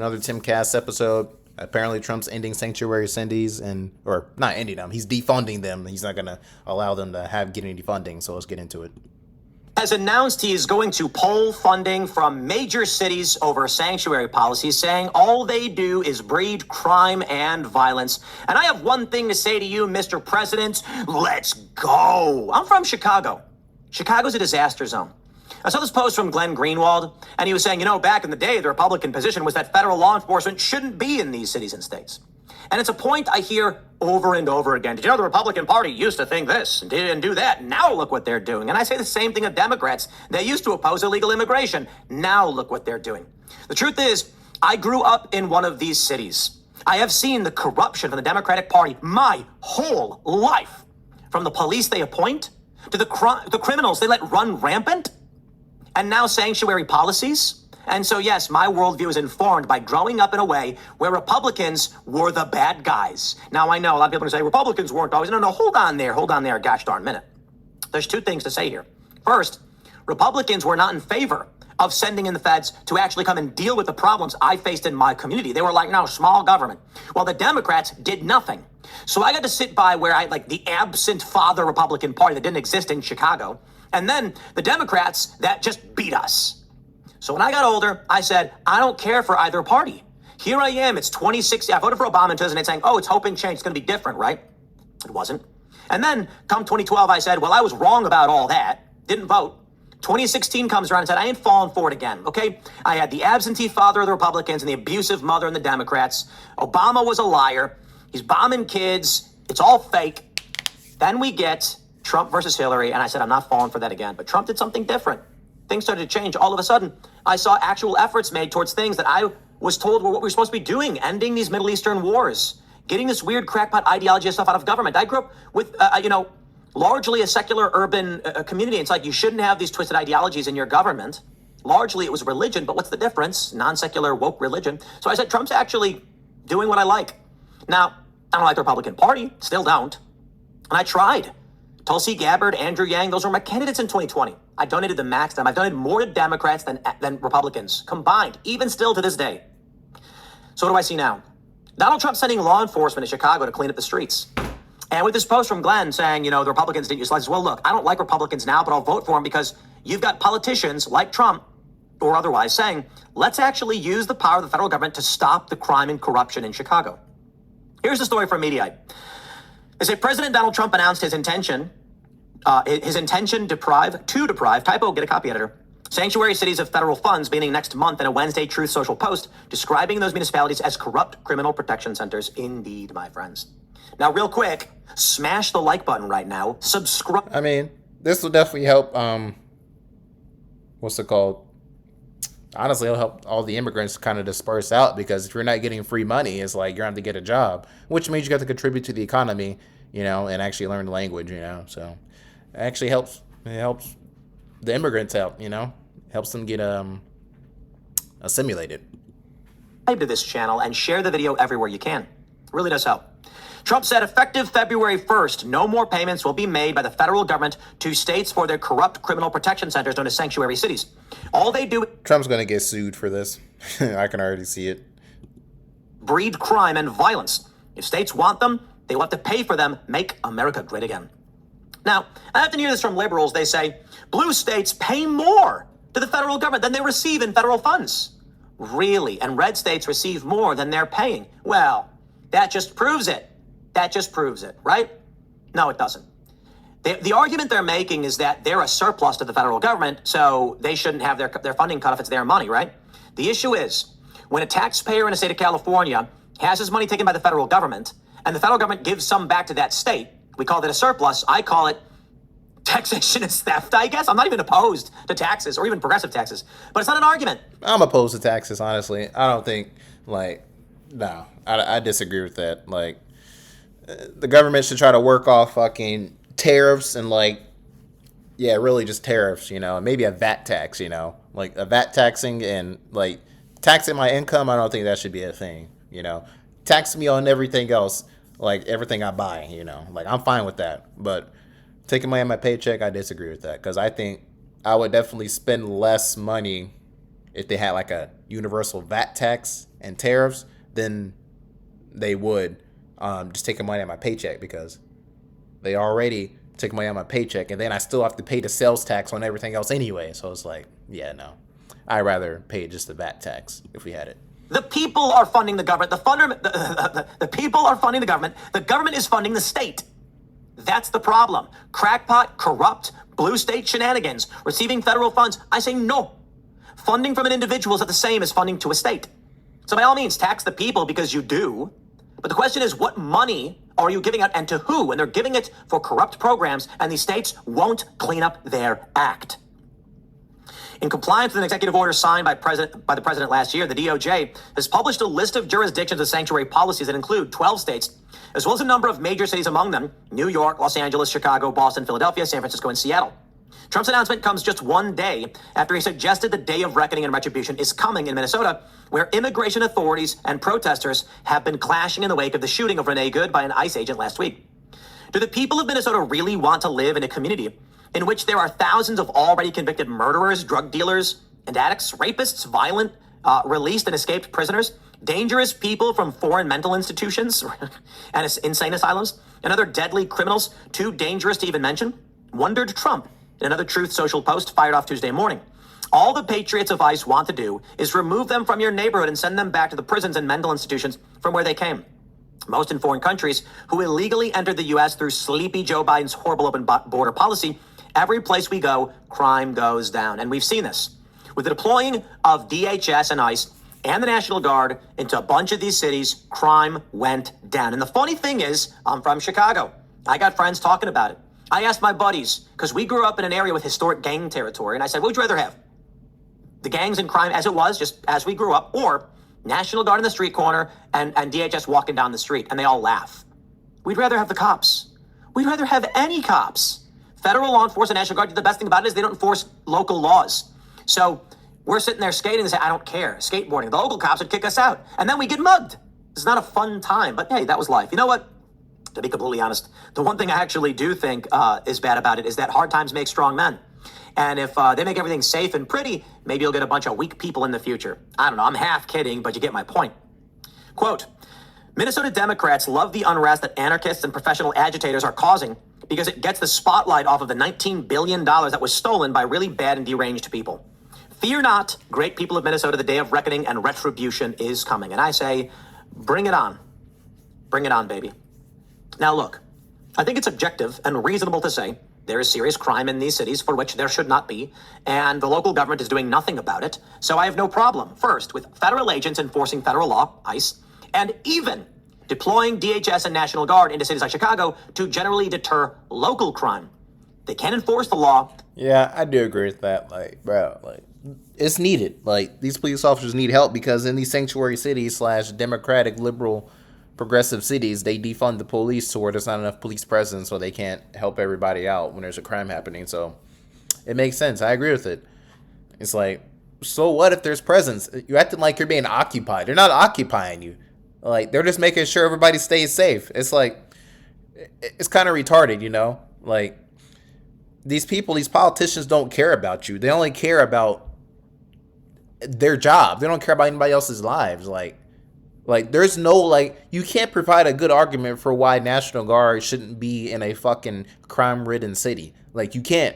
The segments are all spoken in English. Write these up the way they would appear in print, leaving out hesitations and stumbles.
Another Tim Cass episode. Apparently, Trump's ending sanctuary cities or not ending them. He's defunding them. He's not gonna allow them to get any funding. So let's get into it. Has announced he is going to pull funding from major cities over sanctuary policies, saying all they do is breed crime and violence. And I have one thing to say to you, Mr. President. Let's go. I'm from Chicago. Chicago's a disaster zone. I saw this post from Glenn Greenwald, and he was saying, back in the day, the Republican position was that federal law enforcement shouldn't be in these cities and states. And it's a point I hear over and over again. Did you know the Republican Party used to think this and didn't do that? Now look what they're doing. And I say the same thing of Democrats. They used to oppose illegal immigration. Now look what they're doing. The truth is, I grew up in one of these cities. I have seen the corruption from the Democratic Party my whole life. From the police they appoint to the criminals they let run rampant. And now sanctuary policies. And so, yes, my worldview is informed by growing up in a way where Republicans were the bad guys. Now, I know a lot of people say Republicans weren't always. No, hold on there a gosh darn minute. There's two things to say here. First, Republicans were not in favor of sending in the feds to actually come and deal with the problems I faced in my community. They were like, no, small government. Well, the Democrats did nothing. So I got to sit by where the absent father Republican Party that didn't exist in Chicago. And then the Democrats that just beat us. So when I got older, I said, I don't care for either party. Here I am, it's 2016. I voted for Obama in 2008 saying, it's hope and change. It's going to be different, right? It wasn't. And then come 2012, I said, I was wrong about all that. Didn't vote. 2016 comes around and said, I ain't falling for it again, okay? I had the absentee father of the Republicans and the abusive mother in the Democrats. Obama was a liar. He's bombing kids. It's all fake. Then we get Trump versus Hillary, and I said, I'm not falling for that again. But Trump did something different. Things started to change. All of a sudden, I saw actual efforts made towards things that I was told were what we were supposed to be doing, ending these Middle Eastern wars, getting this weird crackpot ideology and stuff out of government. I grew up with, largely a secular urban community. It's like you shouldn't have these twisted ideologies in your government. Largely, it was religion, but what's the difference? Non-secular, woke religion. So I said, Trump's actually doing what I like. Now, I don't like the Republican Party, still don't. And I tried. Tulsi Gabbard, Andrew Yang, those were my candidates in 2020. I donated the max to them. I've donated more to Democrats than Republicans combined, even still to this day. So what do I see now? Donald Trump sending law enforcement to Chicago to clean up the streets. And with this post from Glenn saying, the Republicans didn't use license. Well, look, I don't like Republicans now, but I'll vote for them because you've got politicians like Trump or otherwise saying, let's actually use the power of the federal government to stop the crime and corruption in Chicago. Here's the story from Mediaite. They say President Donald Trump announced his intention to deprive, typo, get a copy editor, sanctuary cities of federal funds beginning next month in a Wednesday Truth Social post describing those municipalities as corrupt criminal protection centers. Indeed, my friends. Now, real quick, smash the like button right now. Subscribe. I mean, this will definitely help. What's it called? Honestly, it'll help all the immigrants kind of disperse out because if you're not getting free money, it's like you're going to have to get a job, which means you got to contribute to the economy, and actually learn the language, So it actually helps. It helps the immigrants out, helps them get assimilated. Subscribe to this channel and share the video everywhere you can. It really does help. Trump said effective February 1st, no more payments will be made by the federal government to states for their corrupt criminal protection centers known as sanctuary cities. All they do... Trump's going to get sued for this. I can already see it. ...breed crime and violence. If states want them, they will have to pay for them. Make America great again. Now, I often hear this from liberals. They say, blue states pay more to the federal government than they receive in federal funds. Really? And red states receive more than they're paying. Well, that just proves it. That just proves it, right? No, it doesn't. The argument they're making is that they're a surplus to the federal government, so they shouldn't have their funding cut if it's their money, right? The issue is, when a taxpayer in the state of California has his money taken by the federal government, and the federal government gives some back to that state, we call that a surplus. I call it taxation is theft, I guess. I'm not even opposed to taxes or even progressive taxes, but it's not an argument. I'm opposed to taxes, honestly. I don't think, no, I disagree with that. The government should try to work off fucking tariffs and really just tariffs, and maybe a VAT tax, like a VAT taxing and taxing my income. I don't think that should be a thing, tax me on everything else, everything I buy, I'm fine with that. But taking money out of my paycheck, I disagree with that because I think I would definitely spend less money if they had a universal VAT tax and tariffs, then they would just take money out of my paycheck, because they already took money out of my paycheck, and then I still have to pay the sales tax on everything else anyway. So it's like, yeah, no. I'd rather pay just the VAT tax if we had it. The people are funding the government. The people are funding the government. The government is funding the state. That's the problem. Crackpot, corrupt, blue state shenanigans, receiving federal funds. I say no. Funding from an individual is not the same as funding to a state. So by all means, tax the people because you do. But the question is, what money are you giving out and to who? And they're giving it for corrupt programs, and these states won't clean up their act. In compliance with an executive order signed by the president last year, the DOJ has published a list of jurisdictions with sanctuary policies that include 12 states, as well as a number of major cities among them: New York, Los Angeles, Chicago, Boston, Philadelphia, San Francisco, and Seattle. Trump's announcement comes just one day after he suggested the day of reckoning and retribution is coming in Minnesota, where immigration authorities and protesters have been clashing in the wake of the shooting of Renee Good by an ICE agent last week. Do the people of Minnesota really want to live in a community in which there are thousands of already convicted murderers, drug dealers, and addicts, rapists, violent, released and escaped prisoners, dangerous people from foreign mental institutions and insane asylums, and other deadly criminals too dangerous to even mention? Wondered Trump in another Truth Social post fired off Tuesday morning. All the patriots of ICE want to do is remove them from your neighborhood and send them back to the prisons and mental institutions from where they came. Most in foreign countries who illegally entered the U.S. through sleepy Joe Biden's horrible open border policy. Every place we go, crime goes down. And we've seen this. With the deploying of DHS and ICE and the National Guard into a bunch of these cities, crime went down. And the funny thing is, I'm from Chicago. I got friends talking about it. I asked my buddies, because we grew up in an area with historic gang territory, and I said, what would you rather have? The gangs and crime as it was, just as we grew up, or National Guard in the street corner and DHS walking down the street? And they all laugh. We'd rather have the cops. We'd rather have any cops. Federal law enforcement, National Guard, the best thing about it is they don't enforce local laws. So we're sitting there skating and say, I don't care, skateboarding. The local cops would kick us out. And then we get mugged. It's not a fun time, but hey, that was life. You know what? To be completely honest, the one thing I actually do think is bad about it is that hard times make strong men. And if they make everything safe and pretty, maybe you'll get a bunch of weak people in the future. I don't know, I'm half kidding, but you get my point. Quote, Minnesota Democrats love the unrest that anarchists and professional agitators are causing because it gets the spotlight off of the $19 billion that was stolen by really bad and deranged people. Fear not, great people of Minnesota, the day of reckoning and retribution is coming. And I say, bring it on. Bring it on, baby. Now look, I think it's objective and reasonable to say there is serious crime in these cities for which there should not be, and the local government is doing nothing about it. So I have no problem, first, with federal agents enforcing federal law, ICE, and even deploying DHS and National Guard into cities like Chicago to generally deter local crime. They can enforce the law. Yeah, I do agree with that. Like, bro, like, it's needed. Like, these police officers need help because in these sanctuary cities / democratic, liberal, progressive cities, they defund the police to where there's not enough police presence, so they can't help everybody out when there's a crime happening. So it makes sense. I agree with it. It's like, so what if there's presence? You're acting like you're being occupied. They're not occupying you. Like, they're just making sure everybody stays safe. It's like, it's kind of retarded, you know? Like, these people, these politicians don't care about you. They only care about their job. They don't care about anybody else's lives. Like there's no, like, you can't provide a good argument for why National Guard shouldn't be in a fucking crime-ridden city. Like, you can't.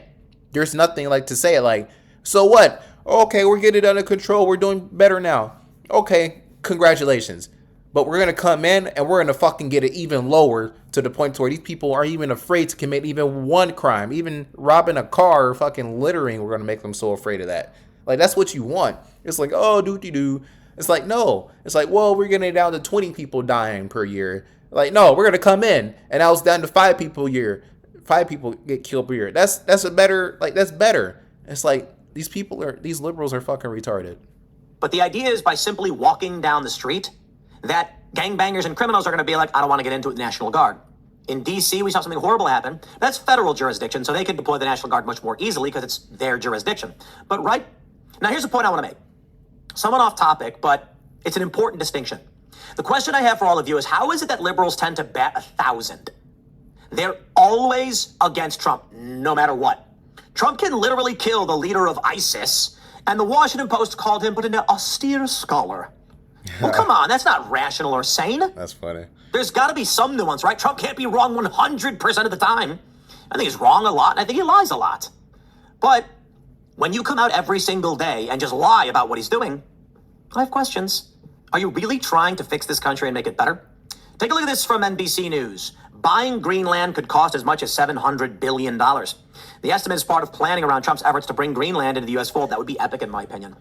There's nothing, like, to say, like, so what? Okay, we're getting it under control. We're doing better now. Okay, congratulations. But we're going to come in and we're going to fucking get it even lower to the point where these people are even afraid to commit even one crime. Even robbing a car or fucking littering, we're going to make them so afraid of that. Like, that's what you want. It's like, oh, doo-doo-doo. It's like, no. It's like, well, we're getting it down to 20 people dying per year. Like, no, we're going to come in and now it's down to 5 people a year. 5 people get killed per year. That's a better, like, that's better. It's like, these liberals are fucking retarded. But the idea is by simply walking down the street, that gangbangers and criminals are going to be like, I don't want to get into it with the National Guard. In D.C., we saw something horrible happen. That's federal jurisdiction, so they can deploy the National Guard much more easily because it's their jurisdiction. But right now, here's a point I want to make. Somewhat off topic, but it's an important distinction. The question I have for all of you is, how is it that liberals tend to bat 1,000? They're always against Trump, no matter what. Trump can literally kill the leader of ISIS, and the Washington Post called him but an austere scholar. Well, come on, that's not rational or sane. That's funny. There's got to be some nuance, right? Trump can't be wrong 100% of the time. I think he's wrong a lot, and I think he lies a lot. But when you come out every single day and just lie about what he's doing, I have questions. Are you really trying to fix this country and make it better? Take a look at this from NBC News. Buying Greenland could cost as much as $700 billion. The estimate is part of planning around Trump's efforts to bring Greenland into the U.S. fold. That would be epic, in my opinion.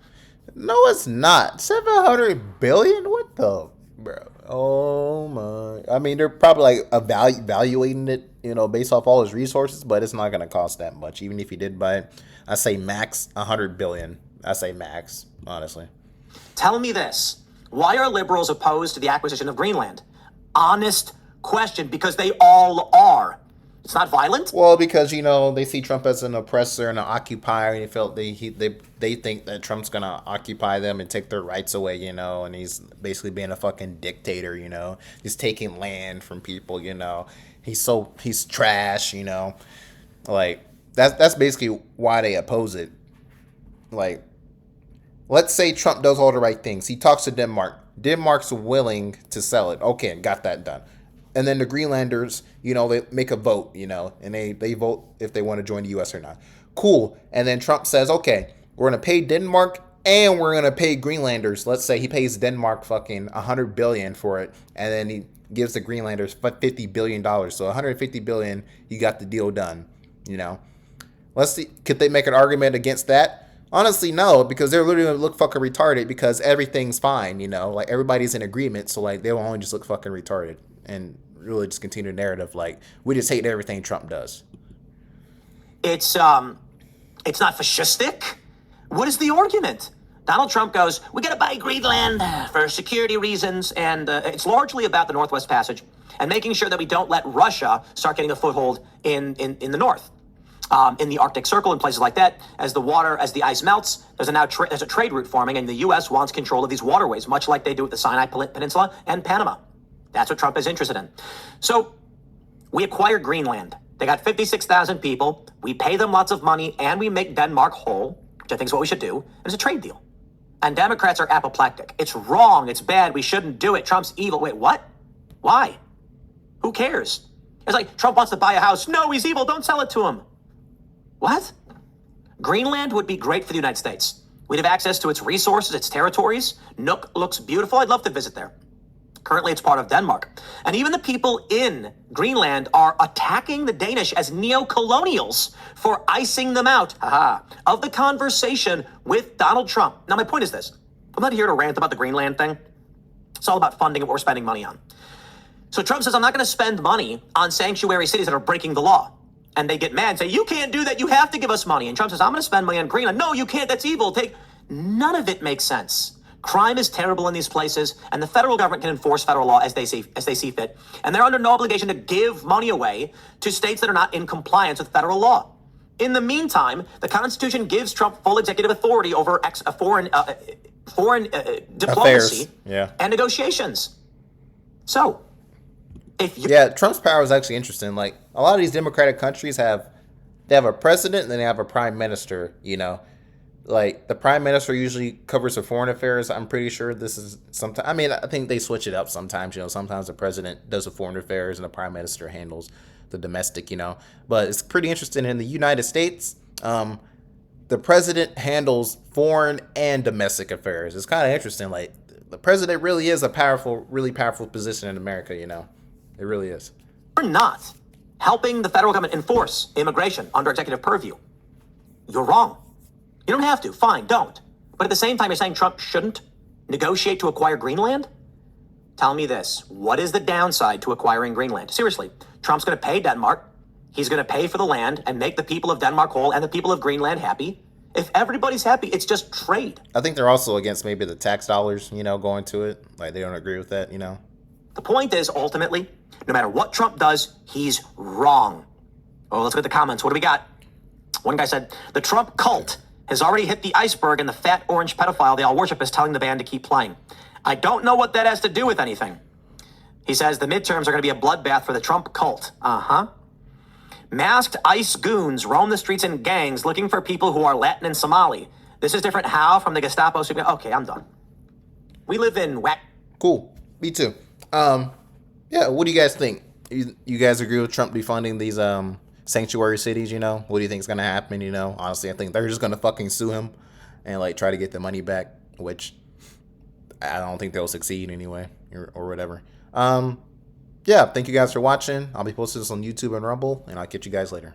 No, it's not. 700 billion? What the, bro? Oh my! I mean, they're probably like evaluating it, based off all his resources, but it's not gonna cost that much. Even if he did buy it, I say max 100 billion. I say max, honestly. Tell me this: why are liberals opposed to the acquisition of Greenland? Honest question, because they all are. It's not violent. Well, because they see Trump as an oppressor and an occupier, and they think that Trump's gonna occupy them and take their rights away, and he's basically being a fucking dictator, he's taking land from people, he's trash, like that's basically why they oppose it. Like, let's say Trump does all the right things. He talks to Denmark. Denmark's willing to sell it. Okay, got that done. And then the Greenlanders, they make a vote, and they vote if they want to join the U.S. or not. Cool. And then Trump says, okay, we're going to pay Denmark and we're going to pay Greenlanders. Let's say he pays Denmark fucking $100 billion for it. And then he gives the Greenlanders $50 billion. So $150 billion, you got the deal done, Let's see. Could they make an argument against that? Honestly, no, because they're literally going to look fucking retarded because everything's fine, like everybody's in agreement. So like they will only just look fucking retarded and really just continue the narrative like we just hate everything Trump does. It's not fascistic. What is the argument? Donald Trump goes, we got to buy Greenland for security reasons, and it's largely about the Northwest Passage and making sure that we don't let Russia start getting a foothold in the north. In the Arctic Circle and places like that, as the ice melts, there's a trade route forming, and the U.S. wants control of these waterways, much like they do with the Sinai Peninsula and Panama. That's what Trump is interested in. So we acquire Greenland. They got 56,000 people. We pay them lots of money, and we make Denmark whole, which I think is what we should do. And it's a trade deal. And Democrats are apoplectic. It's wrong. It's bad. We shouldn't do it. Trump's evil. Wait, what? Why? Who cares? It's like Trump wants to buy a house. No, he's evil. Don't sell it to him. What? Greenland would be great for the United States. We'd have access to its resources, its territories. Nuuk looks beautiful. I'd love to visit there. Currently, it's part of Denmark. And even the people in Greenland are attacking the Danish as neo-colonials for icing them out of the conversation with Donald Trump. Now, my point is this. I'm not here to rant about the Greenland thing. It's all about funding and what we're spending money on. So Trump says, I'm not going to spend money on sanctuary cities that are breaking the law. And they get mad and say, you can't do that. You have to give us money. And Trump says, I'm going to spend money on Greenland. No, you can't. That's evil. None of it makes sense. Crime is terrible in these places, and the federal government can enforce federal law as they see fit. And they're under no obligation to give money away to states that are not in compliance with federal law. In the meantime, the Constitution gives Trump full executive authority over foreign diplomacy and negotiations. So, Trump's power is actually interesting. Like a lot of these democratic countries they have a president and then they have a prime minister. Like the prime minister usually covers the foreign affairs. I'm pretty sure this is sometimes. I mean, I think they switch it up sometimes. Sometimes the president does the foreign affairs and the prime minister handles the domestic. But it's pretty interesting in the United States. The president handles foreign and domestic affairs. It's kind of interesting. Like the president really is really powerful position in America. It really is. You're not helping the federal government enforce immigration under executive purview. You're wrong. You don't have to. Fine, don't. But at the same time, you're saying Trump shouldn't negotiate to acquire Greenland? Tell me this. What is the downside to acquiring Greenland? Seriously, Trump's going to pay Denmark. He's going to pay for the land and make the people of Denmark whole and the people of Greenland happy. If everybody's happy, it's just trade. I think they're also against maybe the tax dollars, going to it. Like they don't agree with that, The point is, ultimately, no matter what Trump does, he's wrong. Oh, let's get the comments. What do we got? One guy said, the Trump cult has already hit the iceberg, and the fat orange pedophile they all worship is telling the band to keep playing. I don't know what that has to do with anything. He says the midterms are going to be a bloodbath for the Trump cult. Masked ICE goons roam the streets in gangs looking for people who are Latin and Somali. This is different how from the Gestapo. Okay, I'm done. We live in whack. Cool. Me too. Yeah, what do you guys think? You guys agree with Trump defunding these sanctuary cities, you know? What do you think is gonna happen, you know? Honestly, I think they're just gonna fucking sue him and like try to get the money back, which I don't think they'll succeed anyway, or whatever. Yeah, thank you guys for watching. I'll be posting this on YouTube and Rumble, and I'll catch you guys later.